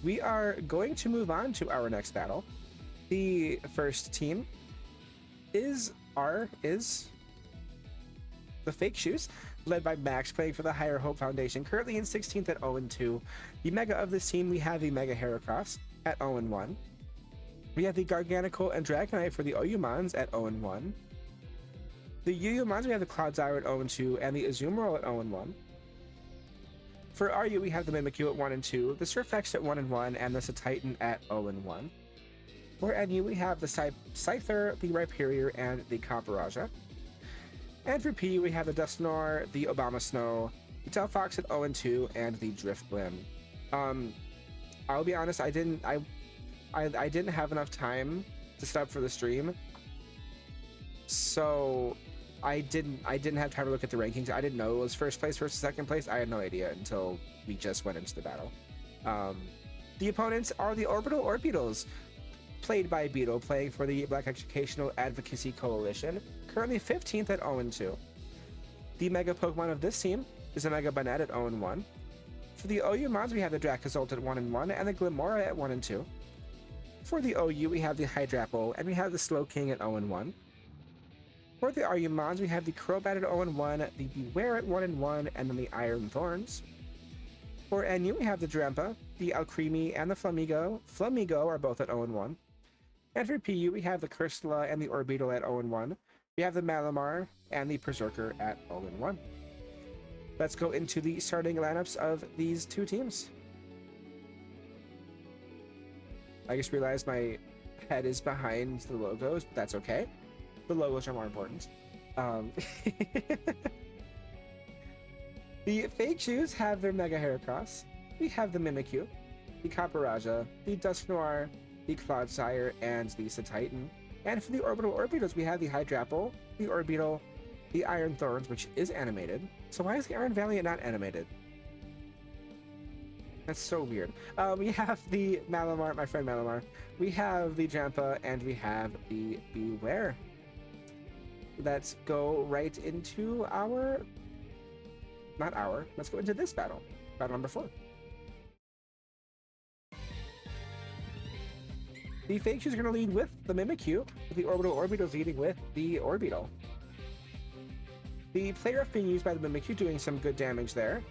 we are going to move on to our next battle. The first team is the Fakechus, led by Max, playing for the Higher Hope Foundation, currently in 16th at 0-2. The Mega of this team, we have the Mega Heracross at 0-1. We have the Garganical and Dragonite for the Oyumons at 0-1. The Yuyumons, we have the Clodsire at 0-2, and the Azumarill at 0-1. For RU, we have the Mimikyu at 1-2, the Surfex at 1-1, and the Titan at 0-1. For NU, we have the Scyther, the Rhyperior, and the Camparaja. And for PU, we have the Dusknoir, the Abomasnow, the Delphox at 0-2, and the Driftblim. I'll be honest, I didn't have enough time to set up for the stream, so I didn't have time to look at the rankings. I didn't know it was first place versus second place. I had no idea until we just went into the battle. The opponents are the Orbital Orbeetles, played by Beetle, playing for the Black Educational Advocacy Coalition, currently 15th at 0-2. The Mega Pokemon of this team is a Mega Banette at 0-1. For the Oyumons, we have the Dracozolt at 1-1 and the Glimmora at 1-2. For the OU, we have the Hydrapple and we have the Slowking at 0-1. For the Arumons, we have the Crobat at 0-1, the Beware at 1-1, and then the Iron Thorns. For NU, we have the Drampa, the Alcremie, and the Flamigo. Flamigo are both at 0-1. And for PU, we have the Cursula and the Orbital at 0-1. We have the Malamar and the Berserker at 0-1. Let's go into the starting lineups of these two teams. I just realized my head is behind the logos, but that's okay. The logos are more important. The Fakechus have their Mega Heracross. We have the Mimikyu, the Camparaja, the Dusknoir, the Clodsire, and the Titan. And for the Orbital Orbeetles, we have the Hydrapple, the Orbital, the Iron Thorns, which is animated. So why is the Iron Valiant not animated? That's so weird. We have the Malamar, my friend Malamar. We have the Drampa, and we have the Beware. Let's go right into let's go into this battle. Battle number 4. The Fakechus are going to lead with the Mimikyu, with the Orbital Orbeetles leading with the Orbital. The play rough being used by the Mimikyu, doing some good damage there.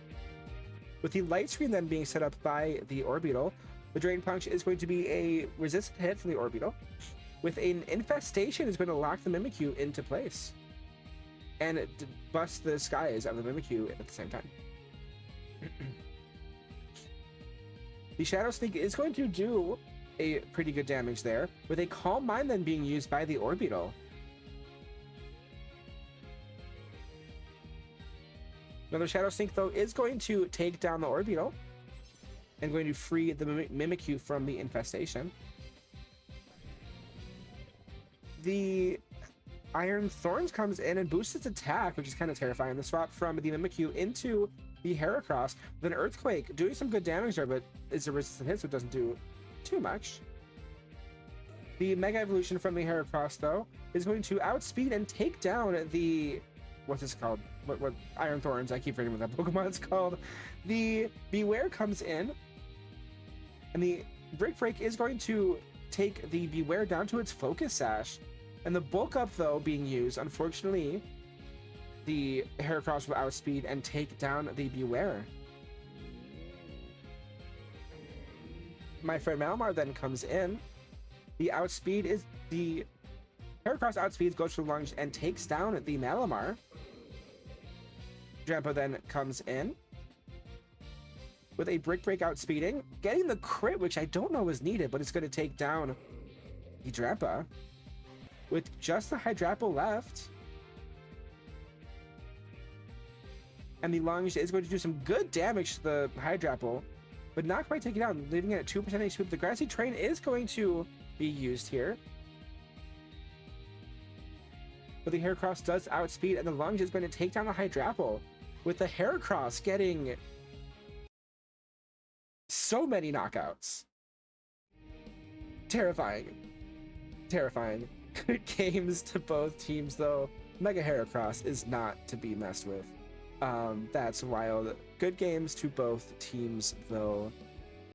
With the light screen then being set up by the Orbital, the Drain Punch is going to be a resistant hit from the Orbital. With an Infestation, is going to lock the Mimikyu into place and bust the skies of the Mimikyu at the same time. The Shadow Sneak is going to do a pretty good damage there, with a Calm Mind then being used by the Orbital. Another Shadow Sneak, though, is going to take down the Orbital and going to free the Mimikyu from the infestation. The Iron Thorns comes in and boosts its attack, which is kind of terrifying. The swap from the Mimikyu into the Heracross with an Earthquake, doing some good damage there, but it's a resistant hit, so it doesn't do too much. The Mega Evolution from the Heracross, though, is going to outspeed and take down the... what's this called? What Iron Thorns? I keep forgetting what that Pokemon's called. The Beware comes in, and the Brick Break is going to take the Beware down to its Focus Sash. And the Bulk Up, though, being used, unfortunately, the Heracross will outspeed and take down the Beware. My friend Malamar then comes in. The outspeed is the Heracross outspeeds, goes for the lunge, and takes down the Malamar. Drampa then comes in with a Brick Break outspeeding, getting the crit, which I don't know is needed, but it's going to take down the Drampa with just the Hydrapple left. And the lunge is going to do some good damage to the Hydrapple, but not quite take it down, leaving it at 2% HP. The Grassy Train is going to be used here. But the Heracross does outspeed, and the lunge is going to take down the Hydrapple, with the Heracross getting so many knockouts. Terrifying. Terrifying. Good games to both teams, though. Mega Heracross is not to be messed with. That's wild. Good games to both teams, though.